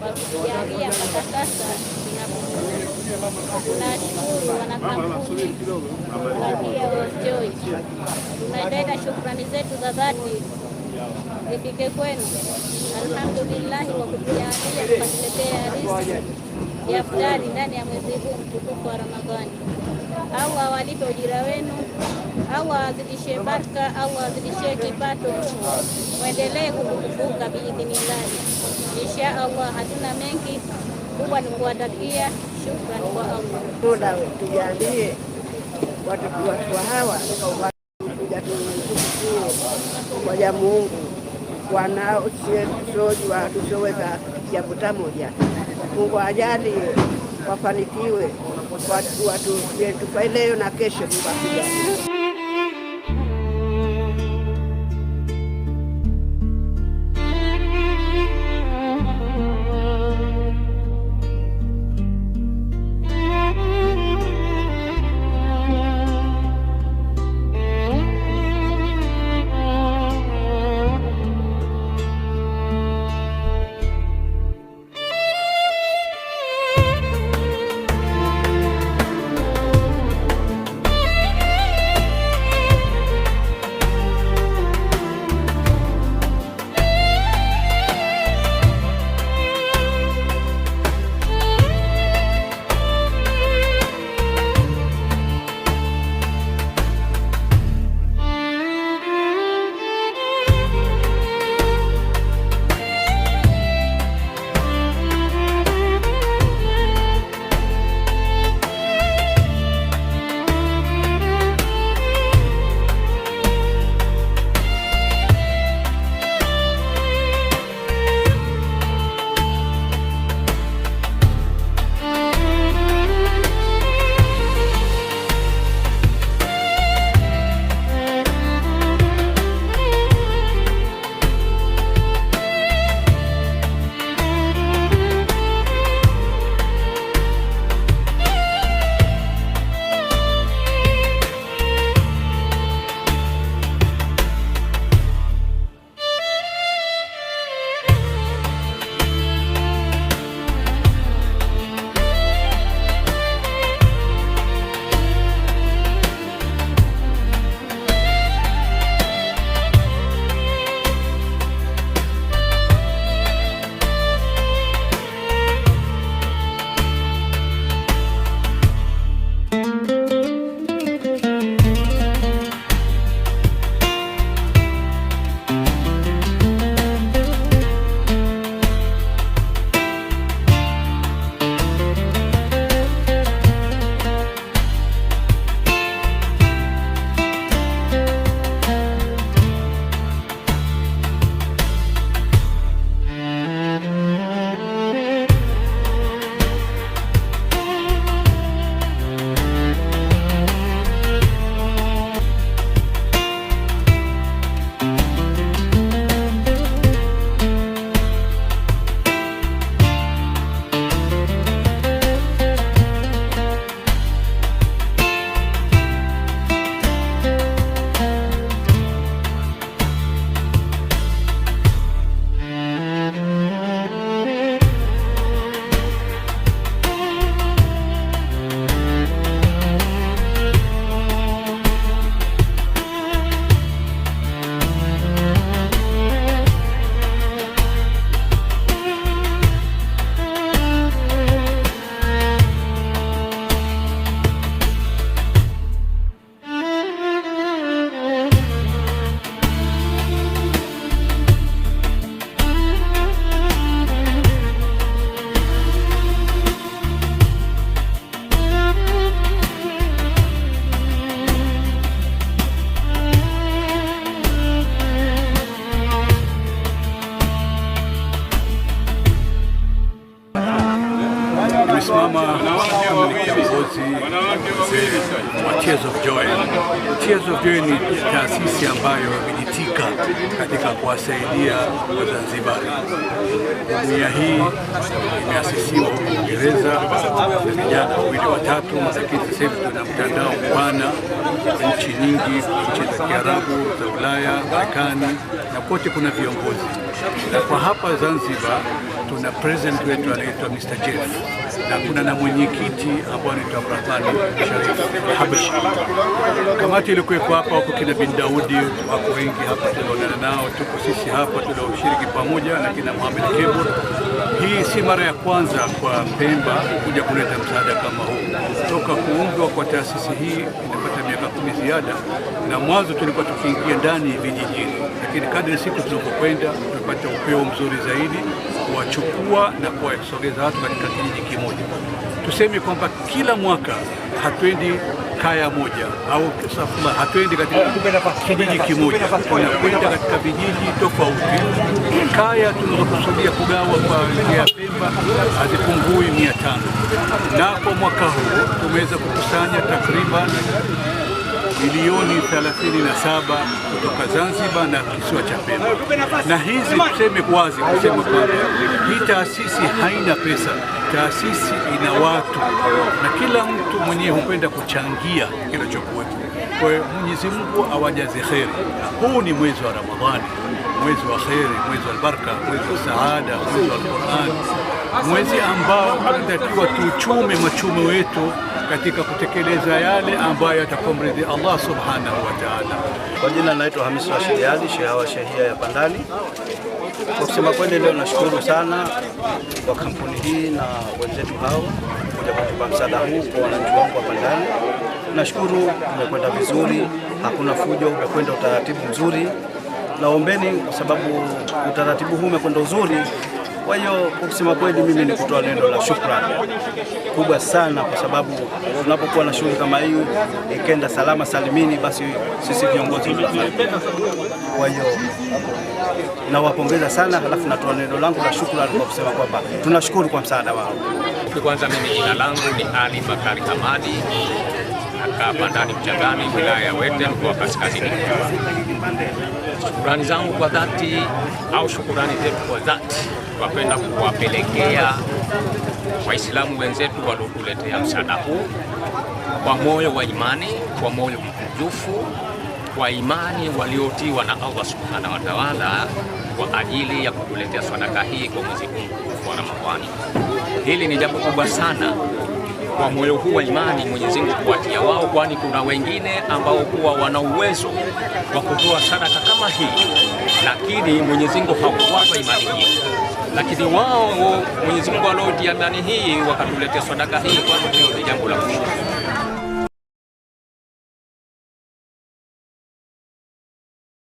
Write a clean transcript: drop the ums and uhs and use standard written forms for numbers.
kwa kutujalia mpaka sasa tunashukuru wanakampuni Badia Joy. Tunaendelea shukrani zetu za dhati zifike kwenu. Alhamdulillah kwa kutujalia kutuletea riziki ya iftari ndani ya mwezi huu mtukufu wa Ramadhani. Allah awalipe ujira wenu, Allah azidishe baraka, Allah azidishe kipato, muendelee kukumbuka biidhnillah. Insha Allah, hatuna mengi kubwa ni kuwatakia shukrani kwa Allah. Muda tujalie watu hawa kuja kwa Mungu wanao sojua tusoweza jambo moja. Mungu ajalie wafanikiwe watu tufaileo na kesho Mungu ajalie. Tumesimama kiongozi wa Tears of Joy. Tears of Joy ni taasisi ambayo imejitika katika kuwasaidia Wazanzibari. Jumuiya hii imeasisiwa huko Uingereza na vijana wawili watatu, lakini sasa hivi tuna mtandao mpana nchi nyingi, nchi za Kiarabu, za Ulaya, Marekani na kote kuna viongozi. Na kwa hapa Zanzibar tuna president wetu anaitwa Mr. Jeff, na kuna na mwenyekiti ambao anaitwa Rahmani Sharif Habashi. Kamati ilikuwepo hapa, wako kina bin Daudi, wako wengi hapa tulionana nao, tuko sisi hapa tulioshiriki pamoja na kina Mohamed Kebo. Hii si mara ya kwanza kwa Pemba kuja kuleta msaada kama huu. Toka kuundwa kwa taasisi hii inapata miaka 10 ziada, na mwanzo tulikuwa tukiingia ndani vijijini, lakini kadri siku tunapokwenda tunapata upeo mzuri zaidi kuwachukua na kuwasogeza watu katika kijiji kimoja. Tuseme kwamba kila mwaka hatuendi kaya moja au hatuendi katika kijiji kimoja, tunakwenda katika vijiji tofauti. Kaya tunazokusudia kugawa kwa njia ya Pemba hazipungui 500, na kwa mwaka huu tumeweza kukusanya takriban milioni 37 kutoka Zanzibar na kisiwa cha Pemba. Na hizi tuseme wazi kusema kwamba hii taasisi haina pesa, taasisi ina watu, na kila mtu mwenyewe hupenda kuchangia kinachokuwepo. Kwa hiyo Mwenyezi Mungu awajaze kheri. Huu ni mwezi wa Ramadhani, mwezi wa kheri, mwezi wa baraka, mwezi wa saada, mwezi wa Qur'an, mwezi ambao tunatakiwa tuchume machumo wetu katika kutekeleza yale ambayo yatakomridhi Allah subhanahu wa ta'ala. Kwa jina naitwa Hamis Rashid Ali, sheha wa shehia ya Pandani. Kwa kusema kweli, leo nashukuru sana kwa kampuni hii na wenzetu hao kuja kutupa msaada huu kwa wananchi wangu wa Pandani. Nashukuru, tumekwenda vizuri, hakuna fujo, umekwenda utaratibu mzuri. Naombeni kwa sababu utaratibu huu umekwenda uzuri. Kwa hiyo kwa kusema kweli, mimi ni kutoa neno la shukrani kubwa sana, kwa sababu tunapokuwa na shughuli kama hii ikenda salama salimini, basi sisi viongozi tunafanya. Kwa hiyo nawapongeza sana, halafu natoa neno langu la shukrani kwa kusema kwamba tunashukuru kwa msaada wao. Kwanza mimi jina langu ni Ali Bakari Hamadi, nakaa Pandani Mchangani, wilaya ya Wete, mkoa wa Kaskazini. Shukrani zangu kwa dhati au shukrani zetu kwa dhati wapenda kuwapelekea Waislamu wenzetu waliotuletea msaada huu kwa moyo wa imani, kwa moyo mkunjufu, kwa imani waliotiwa na Allah subhanahu wa ta'ala kwa ajili ya kutuletea sadaka hii kwa mwezi huu wa Ramadhani. Hili ni jambo kubwa sana kwa moyo huu wa imani Mwenyezi Mungu kuwatia wao, kwani kuna wengine ambao kuwa wana uwezo wa kutoa sadaka kama hii, lakini Mwenyezi Mungu hakuwapa imani hii. Lakini wao Mwenyezi Mungu aliotia imani hii wakatuletea sadaka hii, kwani ni jambo la kushukuru.